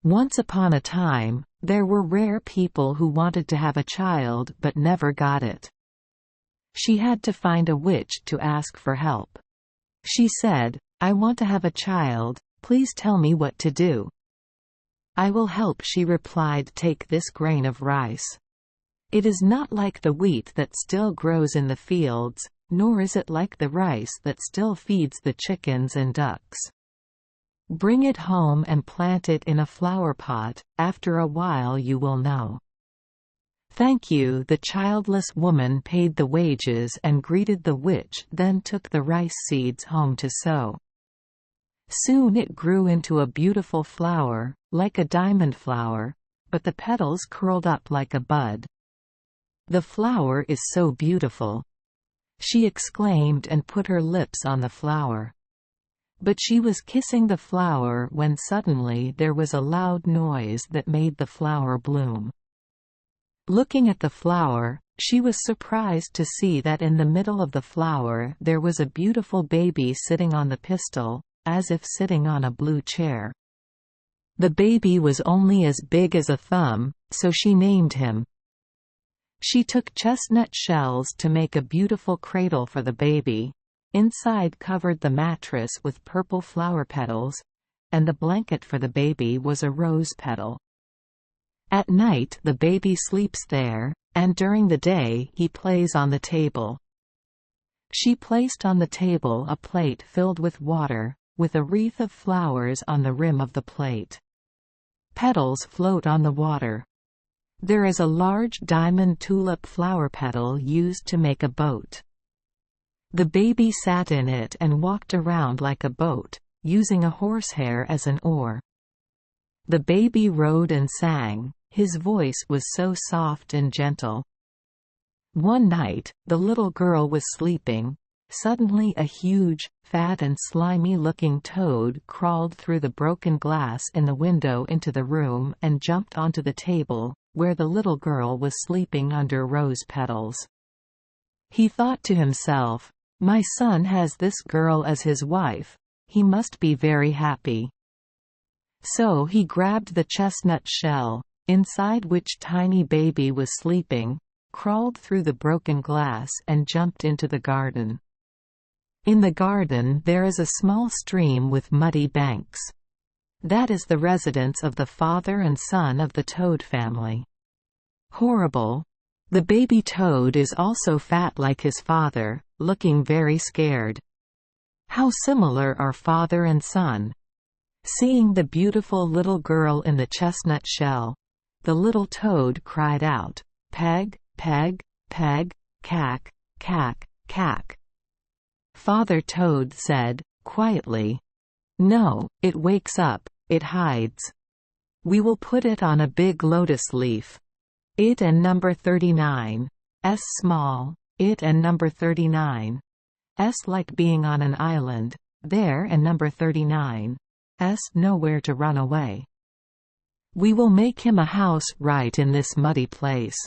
Once upon a time, there were rare people who wanted to have a child but never got it. She had to find a witch to ask for help. She said, "I want to have a child, please tell me what to do." "I will help," she replied. "Take this grain of rice. It is not like the wheat that still grows in the fields, nor is it like the rice that still feeds the chickens and ducks. Bring it home and plant it in a flower pot, after a while you will know." "Thank you." The childless woman paid the wages and greeted the witch, then took the rice seeds home to sow. Soon it grew into a beautiful flower, like a diamond flower, but the petals curled up like a bud. "The flower is so beautiful," she exclaimed and put her lips on the flower. But she was kissing the flower when suddenly there was a loud noise that made the flower bloom. Looking at the flower, she was surprised to see that in the middle of the flower there was a beautiful baby sitting on the pistil, as if sitting on a blue chair. The baby was only as big as a thumb, so she named him. She took chestnut shells to make a beautiful cradle for the baby. Inside covered the mattress with purple flower petals, and the blanket for the baby was a rose petal. At night the baby sleeps there, and during the day he plays on the table. She placed on the table a plate filled with water, with a wreath of flowers on the rim of the plate. Petals float on the water. There is a large diamond tulip flower petal used to make a boat. The baby sat in it and walked around like a boat, using a horsehair as an oar. The baby rode and sang, his voice was so soft and gentle. One night, the little girl was sleeping. Suddenly a huge, fat and slimy-looking toad crawled through the broken glass in the window into the room and jumped onto the table, where the little girl was sleeping under rose petals. He thought to himself, "My son has this girl as his wife. He must be very happy." So he grabbed the chestnut shell, inside which tiny baby was sleeping, crawled through the broken glass and jumped into the garden. In the garden there is a small stream with muddy banks. That is the residence of the father and son of the toad family. Horrible! The baby toad is also fat like his father, looking very scared. How similar are father and son! Seeing the beautiful little girl in the chestnut shell, the little toad cried out, "Peg, peg, peg, cack, cack, cack." Father Toad said, quietly, "No, it wakes up, it hides. We will put it on a big lotus leaf. It and number 39. S small, it and number 39. S like being on an island, there and number 39. S nowhere to run away. We will make him a house right in this muddy place.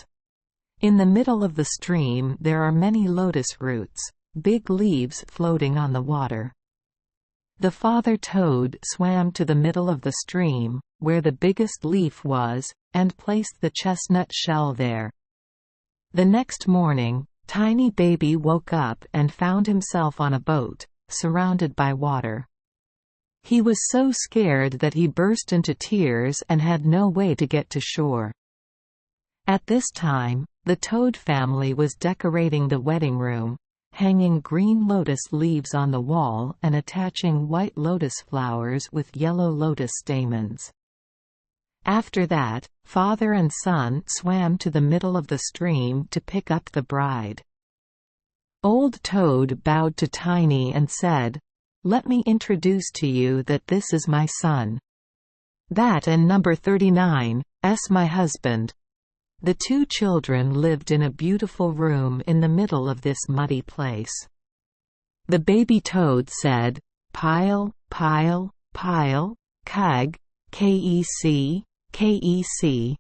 In the middle of the stream there are many lotus roots, big leaves floating on the water." The father toad swam to the middle of the stream, where the biggest leaf was, and placed the chestnut shell there. The next morning, tiny baby woke up and found himself on a boat, surrounded by water. He was so scared that he burst into tears and had no way to get to shore. At this time, the Toad family was decorating the wedding room, hanging green lotus leaves on the wall and attaching white lotus flowers with yellow lotus stamens. After that, father and son swam to the middle of the stream to pick up the bride. Old Toad bowed to Tiny and said, "Let me introduce to you that this is my son. That and number 39, my husband." The two children lived in a beautiful room in the middle of this muddy place. The baby toad said, "Pile, pile, pile, keg, kec, kec."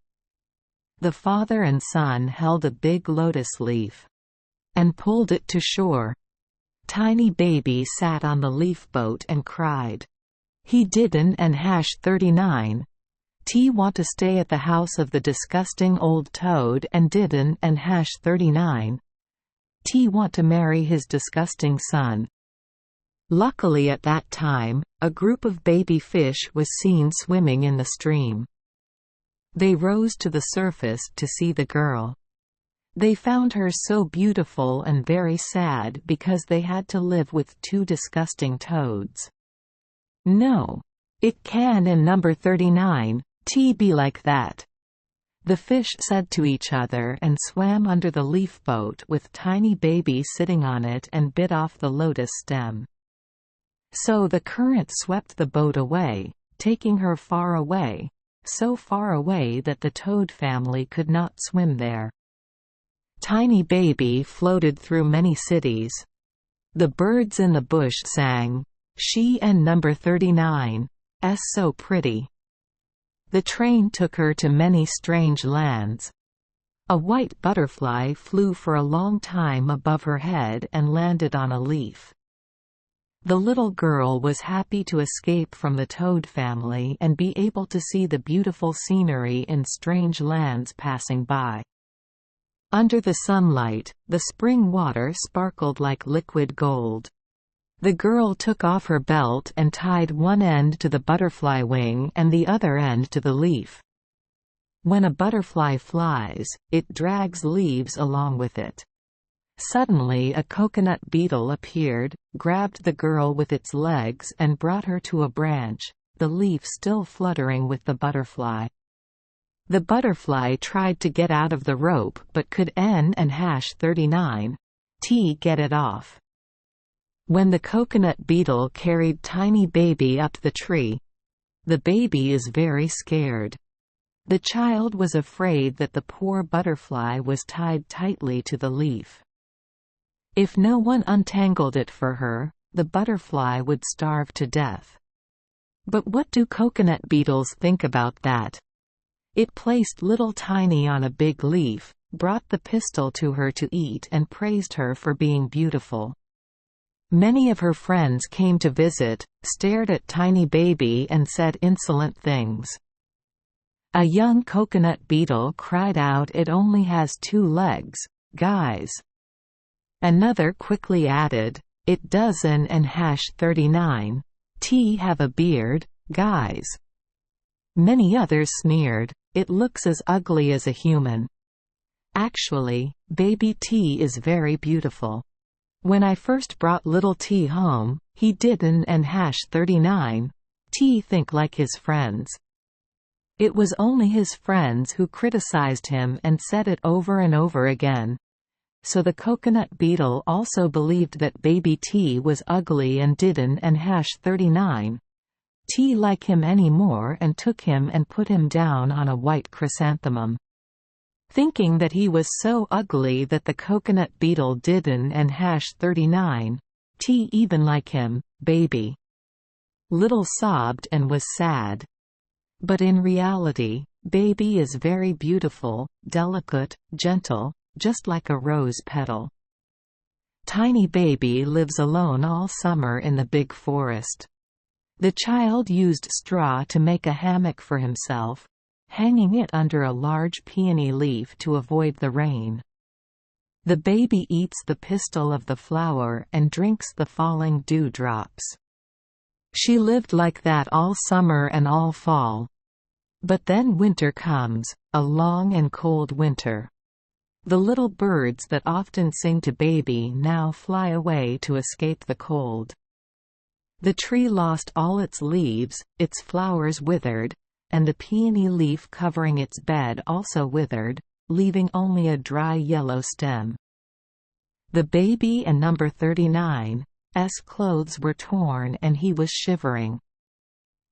The father and son held a big lotus leaf and pulled it to shore. Tiny baby sat on the leaf boat and cried, "He didn't and hash 39. T want to stay at the house of the disgusting old toad and didn't, and #39. T want to marry his disgusting son. Luckily at that time, a group of baby fish was seen swimming in the stream. They rose to the surface to see the girl. They found her so beautiful and very sad because they had to live with two disgusting toads. No. It can in #39, T be like that. The fish said to each other and swam under the leaf boat with tiny baby sitting on it and bit off the lotus stem. So the current swept the boat away, taking her far away, so far away that the toad family could not swim there. Tiny baby floated through many cities. The birds in the bush sang, "She and #39, so pretty." The train took her to many strange lands. A white butterfly flew for a long time above her head and landed on a leaf. The little girl was happy to escape from the toad family and be able to see the beautiful scenery in strange lands passing by. Under the sunlight, the spring water sparkled like liquid gold. The girl took off her belt and tied one end to the butterfly wing and the other end to the leaf. When a butterfly flies, it drags leaves along with it. Suddenly a coconut beetle appeared, grabbed the girl with its legs and brought her to a branch, the leaf still fluttering with the butterfly. The butterfly tried to get out of the rope but could and #39, T get it off. When the coconut beetle carried tiny baby up the tree, the baby is very scared. The child was afraid that the poor butterfly was tied tightly to the leaf. If no one untangled it for her, the butterfly would starve to death. But what do coconut beetles think about that? It placed little Tiny on a big leaf, brought the pistol to her to eat and praised her for being beautiful. Many of her friends came to visit, stared at tiny baby and said insolent things. A young coconut beetle cried out, "It only has 2 legs, guys." Another quickly added, "It doesn't and #39, T have a beard, guys." Many others sneered, "It looks as ugly as a human." Actually, baby T is very beautiful. When I first brought little T home, he didn't and #39, T think like his friends. It was only his friends who criticized him and said it over and over again. So the coconut beetle also believed that baby T was ugly and didn't and #39, T like him anymore and took him and put him down on a white chrysanthemum. Thinking that he was so ugly that the coconut beetle didn't and #39, T even like him, baby. Little sobbed and was sad. But in reality, baby is very beautiful, delicate, gentle, just like a rose petal. Tiny baby lives alone all summer in the big forest. The child used straw to make a hammock for himself, hanging it under a large peony leaf to avoid the rain. The baby eats the pistil of the flower and drinks the falling dewdrops. She lived like that all summer and all fall. But then winter comes, a long and cold winter. The little birds that often sing to baby now fly away to escape the cold. The tree lost all its leaves, its flowers withered, and the peony leaf covering its bed also withered, leaving only a dry yellow stem. The baby and #39's clothes were torn and he was shivering.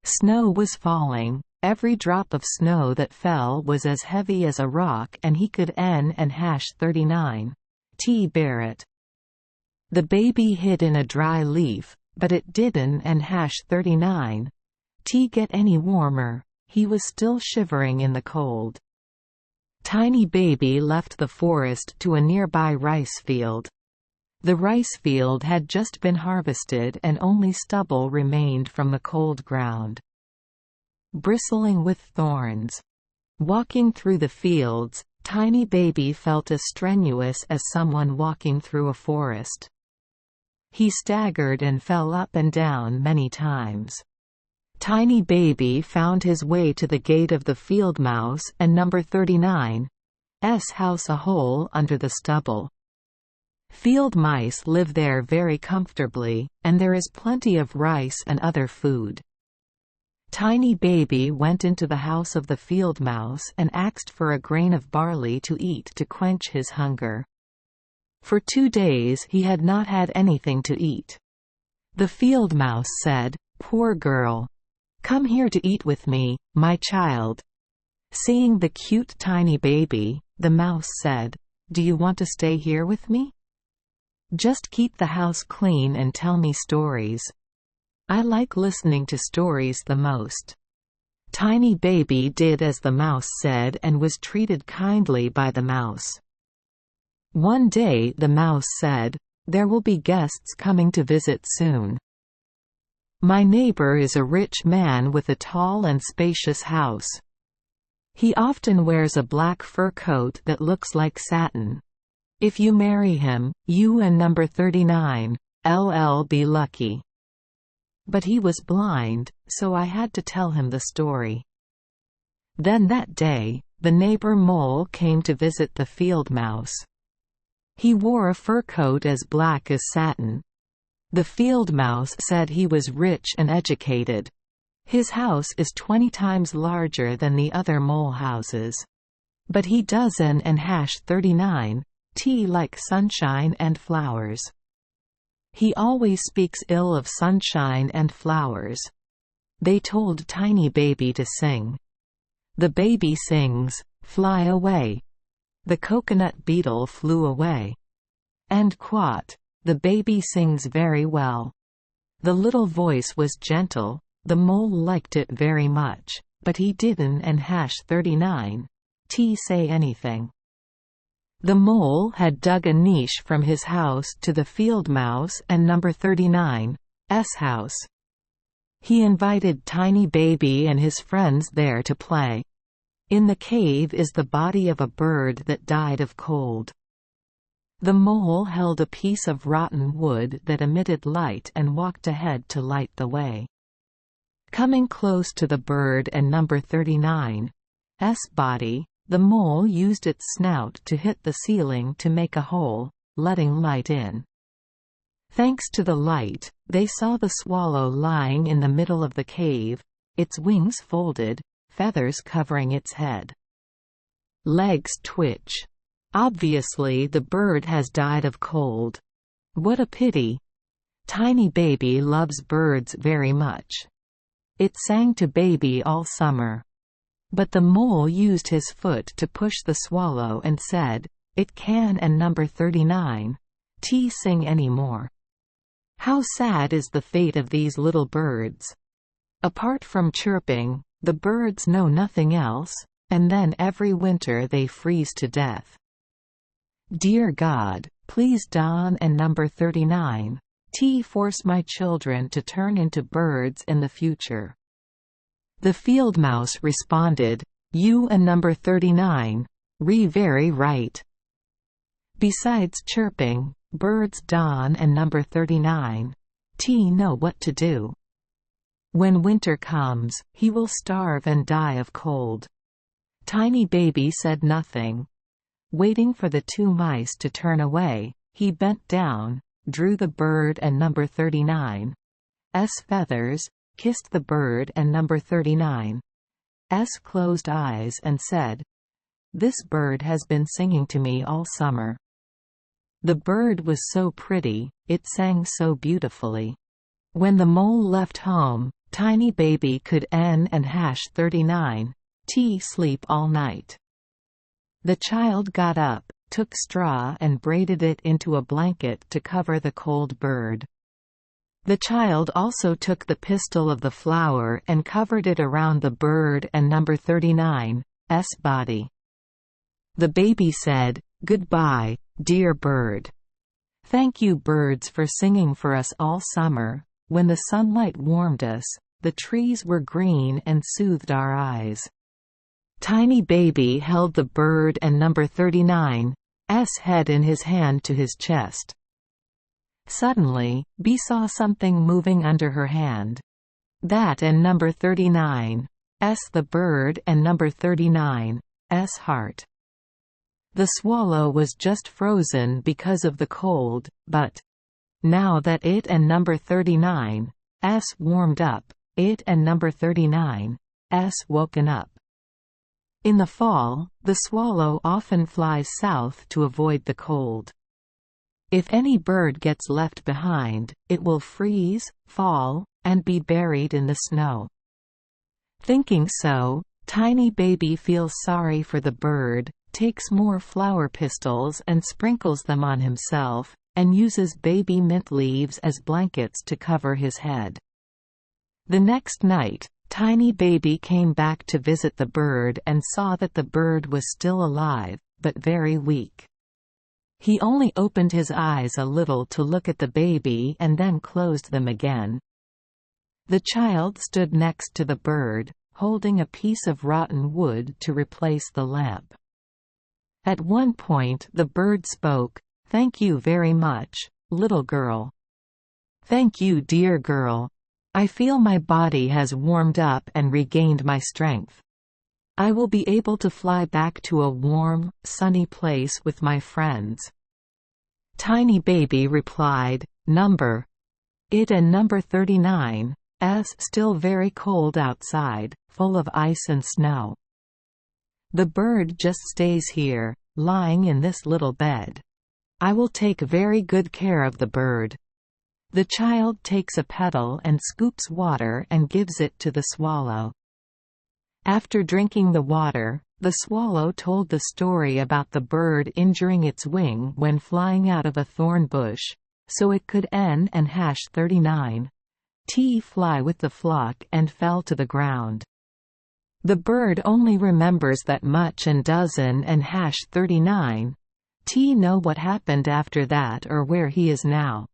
Snow was falling. Every drop of snow that fell was as heavy as a rock and he could and #39, T bear it. The baby hid in a dry leaf, but it didn't and #39, T get any warmer, he was still shivering in the cold. Tiny baby left the forest to a nearby rice field. The rice field had just been harvested and only stubble remained from the cold ground. bristling with thorns. Walking through the fields, Tiny Baby felt as strenuous as someone walking through a forest. He staggered and fell up and down many times. Tiny Baby found his way to the gate of the field mouse and number 39's house, a hole under the stubble. Field mice live there very comfortably, and there is plenty of rice and other food. Tiny Baby went into the house of the field mouse and asked for a grain of barley to eat to quench his hunger. For 2 days he had not had anything to eat. The field mouse said, "Poor girl. Come here to eat with me, my child." Seeing the cute Tiny Baby, the mouse said, "Do you want to stay here with me? Just keep the house clean and tell me stories. I like listening to stories the most." Tiny Baby did as the mouse said and was treated kindly by the mouse. One day the mouse said, "There will be guests coming to visit soon. My neighbor is a rich man with a tall and spacious house. He often wears a black fur coat that looks like satin. If you marry him, you and number 39'll be lucky." But he was blind, so I had to tell him the story. Then that day, the neighbor mole came to visit the field mouse. He wore a fur coat as black as satin. The field mouse said he was rich and educated. His house is 20 times larger than the other mole houses. But he doesn't and #39 like sunshine and flowers. He always speaks ill of sunshine and flowers. They told Tiny Baby to sing. The baby sings, "Fly away. The coconut beetle flew away." And quote. The baby sings very well. The little voice was gentle. The mole liked it very much, but he didn't and #39 say anything. The mole had dug a niche from his house to the field mouse and number 39's house. He invited Tiny Baby and his friends there to play. In the cave is the body of a bird that died of cold. The mole held a piece of rotten wood that emitted light and walked ahead to light the way. Coming close to the bird and number 39's body, the mole used its snout to hit the ceiling to make a hole, letting light in. Thanks to the light, they saw the swallow lying in the middle of the cave, its wings folded, feathers covering its head. Legs twitch. Obviously the bird has died of cold. What a pity. Tiny Baby loves birds very much. It sang to Baby all summer. But the mole used his foot to push the swallow and said, "It can and number 39 sing anymore." How sad is the fate of these little birds. Apart from chirping, the birds know nothing else, and then every winter they freeze to death. Dear God, please Don and number 39 force my children to turn into birds in the future. The field mouse responded, "You and number 39 very right." Besides chirping, birds Don and number 39 know what to do. When winter comes, he will starve and die of cold. Tiny Baby said nothing. Waiting for the 2 mice to turn away, he bent down, drew the bird and number 39's feathers, kissed the bird and number 39's closed eyes and said, "This bird has been singing to me all summer." The bird was so pretty, it sang so beautifully. When the mole left home, Tiny Baby could and #39 sleep all night. The child got up, took straw and braided it into a blanket to cover the cold bird. The child also took the pistil of the flower and covered it around the bird and number 39's body. The baby said, "Goodbye, dear bird. Thank you birds for singing for us all summer. When the sunlight warmed us, the trees were green and soothed our eyes. Tiny baby held the bird and number 39's head in his hand to his chest. Suddenly, Bee saw something moving under her hand. That and number 39's, the bird and number 39's heart. The swallow was just frozen because of the cold, but now that it and number 39's warmed up, it and number 39's woken up. In the fall, the swallow often flies south to avoid the cold. If any bird gets left behind, it will freeze, fall, and be buried in the snow. Thinking so, Tiny baby feels sorry for the bird, takes more flower pistils and sprinkles them on himself, and uses baby mint leaves as blankets to cover his head. The next night, Tiny baby came back to visit the bird and saw that the bird was still alive, but very weak. He only opened his eyes a little to look at the baby and then closed them again. The child stood next to the bird, holding a piece of rotten wood to replace the lamp. At one point the bird spoke, "Thank you very much, little girl." "Thank you, dear girl. I feel my body has warmed up and regained my strength. I will be able to fly back to a warm, sunny place with my friends." Tiny baby replied, "Number it and number 39's still very cold outside, full of ice and snow. The bird just stays here, lying in this little bed. I will take very good care of the bird." The child takes a petal and scoops water and gives it to the swallow. After drinking the water, the swallow told the story about the bird injuring its wing when flying out of a thorn bush, so it could N and #39 fly with the flock and fell to the ground. The bird only remembers that much and doesn't and #39 know what happened after that or where he is now.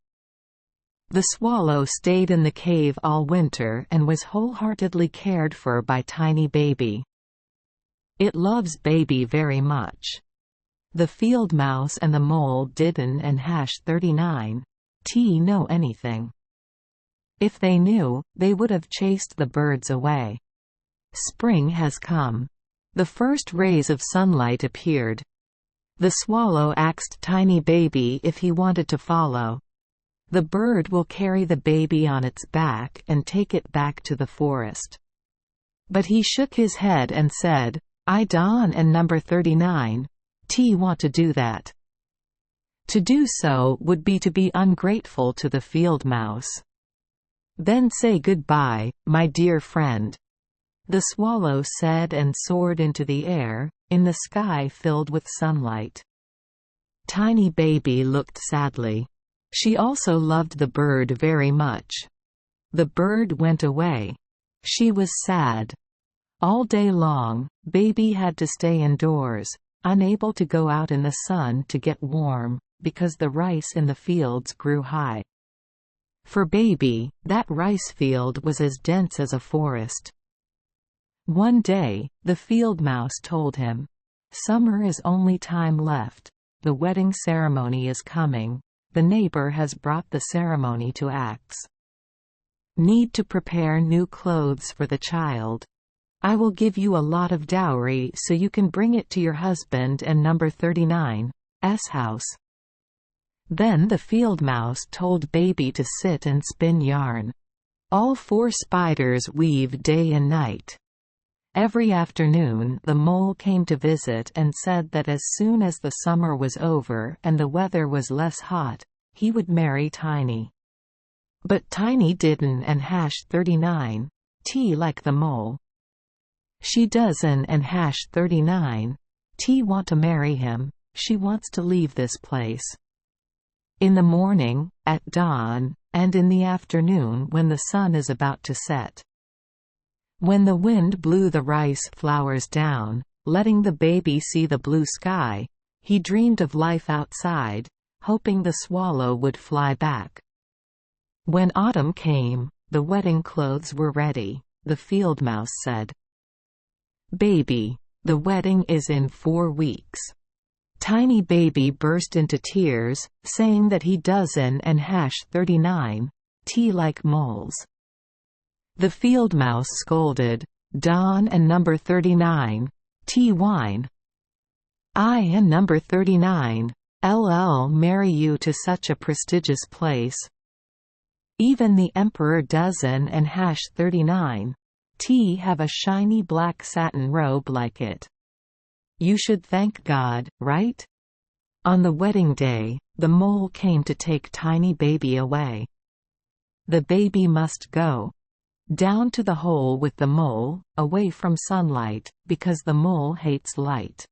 The swallow stayed in the cave all winter and was wholeheartedly cared for by Tiny baby. It loves baby very much. The field mouse and the mole didn't and #39 know anything. If they knew, they would have chased the birds away. Spring has come. The first rays of sunlight appeared. The swallow asked Tiny baby if he wanted to follow. The bird will carry the baby on its back and take it back to the forest. But he shook his head and said, "I don't and number 39 want to do that. To do so would be to be ungrateful to the field mouse. Then say goodbye, my dear friend." The swallow said and soared into the air, in the sky filled with sunlight. Tiny baby looked sadly. She also loved the bird very much. The bird went away. She was sad. All day long, baby had to stay indoors, unable to go out in the sun to get warm, because the rice in the fields grew high. For baby, that rice field was as dense as a forest. One day, the field mouse told him, "Summer is only time left. The wedding ceremony is coming. The neighbor has brought the ceremony to axe. Need to prepare new clothes for the child. I will give you a lot of dowry so you can bring it to your husband and number 39's house." Then the field mouse told baby to sit and spin yarn. All 4 spiders weave day and night. Every afternoon the mole came to visit and said that as soon as the summer was over and the weather was less hot, he would marry Tiny. But Tiny didn't and #39 like the mole. She doesn't and #39 want to marry him. She wants to leave this place. In the morning, at dawn, and in the afternoon when the sun is about to set. When the wind blew the rice flowers down, letting the baby see the blue sky, he dreamed of life outside, hoping the swallow would fly back. When autumn came, The wedding clothes were ready. The field mouse said, "Baby, the wedding is in 4 weeks." Tiny Baby burst into tears, saying that he doesn't and #39 tea like moles. The field mouse scolded, "Don and number 39 tea wine. I and number 39 LL marry you to such a prestigious place. Even the emperor doesn't and #39 tea have a shiny black satin robe like it. You should thank God, right?" On the wedding day, the mole came to take Tiny Baby away. The baby must go down to the hole with the mole, away from sunlight, because the mole hates light.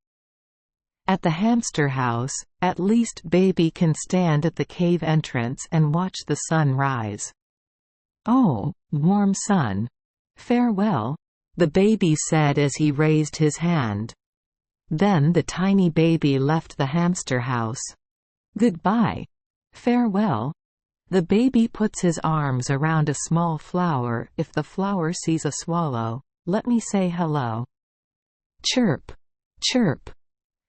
At the hamster house, at least Baby can stand at the cave entrance and watch the sun rise. "Oh, warm sun. Farewell," the baby said as he raised his hand. Then the Tiny Baby left the hamster house. "Goodbye. Farewell." The baby puts his arms around a small flower. "If the flower sees a swallow, let me say hello." Chirp, chirp.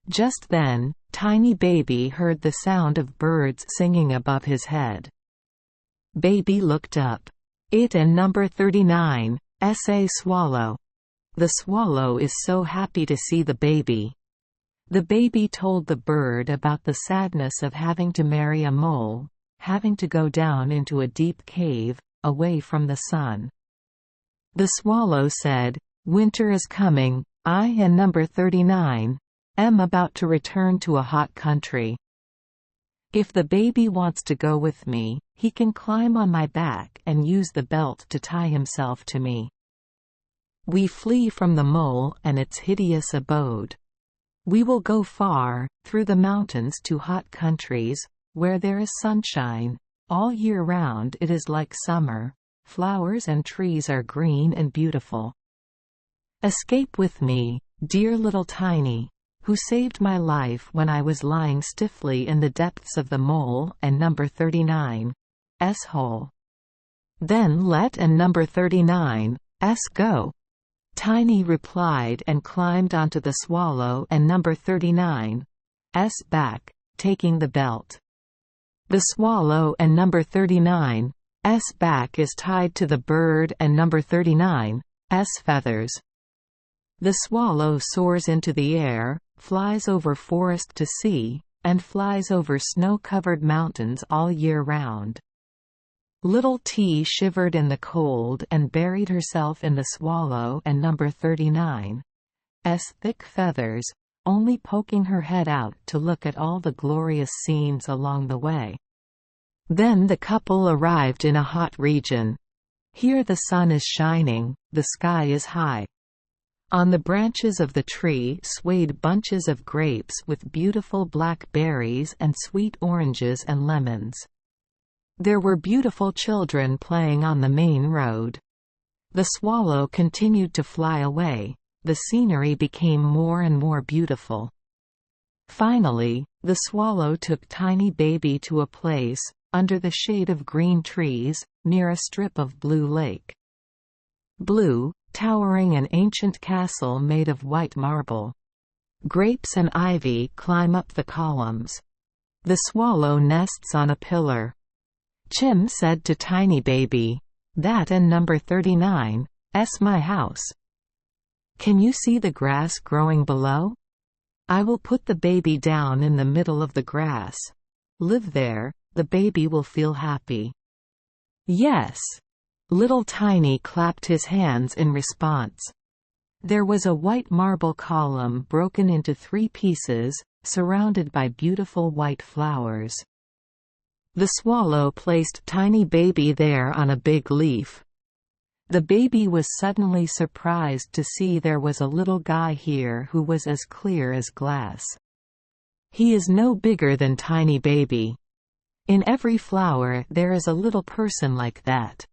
Just then, Tiny Baby heard the sound of birds singing above his head. Baby looked up. It and number 39 a swallow. The swallow is so happy to see the baby. The baby told the bird about the sadness of having to marry a mole, having to go down into a deep cave, away from the sun. The swallow said, "Winter is coming. I and number 39 am about to return to a hot country. If the baby wants to go with me, he can climb on my back and use the belt to tie himself to me. We flee from the mole and its hideous abode. We will go far, through the mountains to hot countries, where there is sunshine. All year round it is like summer. Flowers and trees are green and beautiful. Escape with me, dear little Tiny, who saved my life when I was lying stiffly in the depths of the mole and number 39's hole. Then let and number 39's go." Tiny replied and climbed onto the swallow and number 39's back, taking the belt. The swallow and number 39's back is tied to the bird and number 39's feathers. The swallow soars into the air, flies over forest to sea, and flies over snow-covered mountains all year round. Little T shivered in the cold and buried herself in the swallow and number 39's thick feathers, only poking her head out to look at all the glorious scenes along the way. Then the couple arrived in a hot region. Here the sun is shining, the sky is high. On the branches of the tree swayed bunches of grapes with beautiful black berries and sweet oranges and lemons. There were beautiful children playing on the main road. The swallow continued to fly away. The scenery became more and more beautiful. Finally, the swallow took Tiny Baby to a place, under the shade of green trees, near a strip of blue lake. Blue, towering an ancient castle made of white marble. Grapes and ivy climb up the columns. The swallow nests on a pillar. Chim said to Tiny Baby, "That and number 39's my house. Can you see the grass growing below? I will put the baby down in the middle of the grass. Live there, the baby will feel happy." "Yes." Little Tiny clapped his hands in response. There was a white marble column broken into 3 pieces, surrounded by beautiful white flowers. The swallow placed Tiny Baby there on a big leaf. The baby was suddenly surprised to see there was a little guy here who was as clear as glass. He is no bigger than Tiny Baby. In every flower there is a little person like that.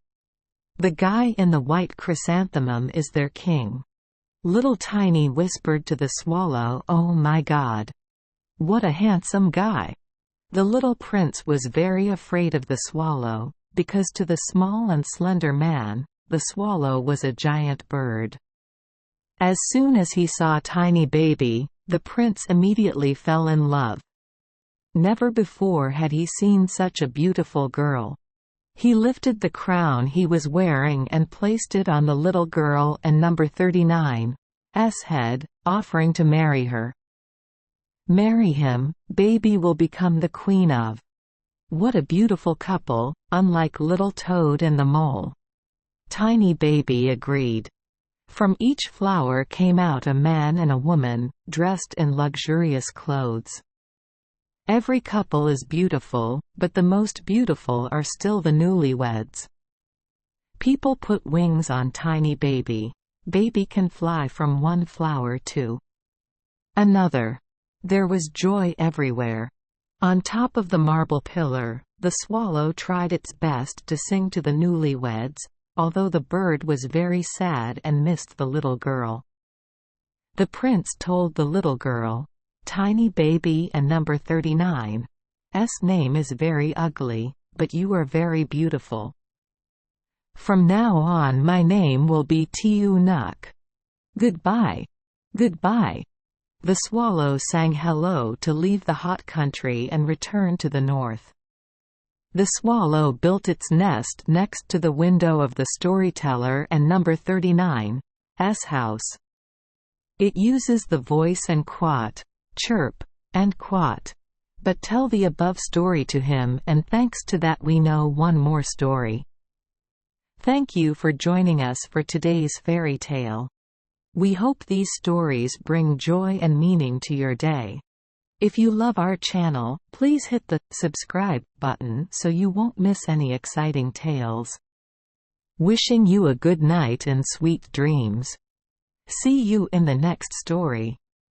The guy in the white chrysanthemum is their king. Little Tiny whispered to the swallow, "Oh my God! What a handsome guy!" The little prince was very afraid of the swallow, because to the small and slender man, the swallow was a giant bird. As soon as he saw Tiny Baby, the prince immediately fell in love. Never before had he seen such a beautiful girl. He lifted the crown he was wearing and placed it on the little girl and number 39's head, offering to marry her. "Marry him, baby will become the queen of." What a beautiful couple, unlike Little Toad and the Mole. Tiny Baby agreed. From each flower came out a man and a woman, dressed in luxurious clothes. Every couple is beautiful, but the most beautiful are still the newlyweds. People put wings on Tiny Baby. Baby can fly from one flower to another. There was joy everywhere. On top of the marble pillar, the swallow tried its best to sing to the newlyweds, although the bird was very sad and missed the little girl. The prince told the little girl, "Tiny Baby and number 39's name is very ugly, but you are very beautiful. From now on my name will be Tiu Nuk. Goodbye. Goodbye." The swallow sang hello to leave the hot country and return to the north. The swallow built its nest next to the window of the storyteller and number 39's house. It uses the voice and quat, chirp, and quat. But tell the above story to him, and thanks to that we know one more story. Thank you for joining us for today's fairy tale. We hope these stories bring joy and meaning to your day. If you love our channel, please hit the subscribe button so you won't miss any exciting tales. Wishing you a good night and sweet dreams. See you in the next story.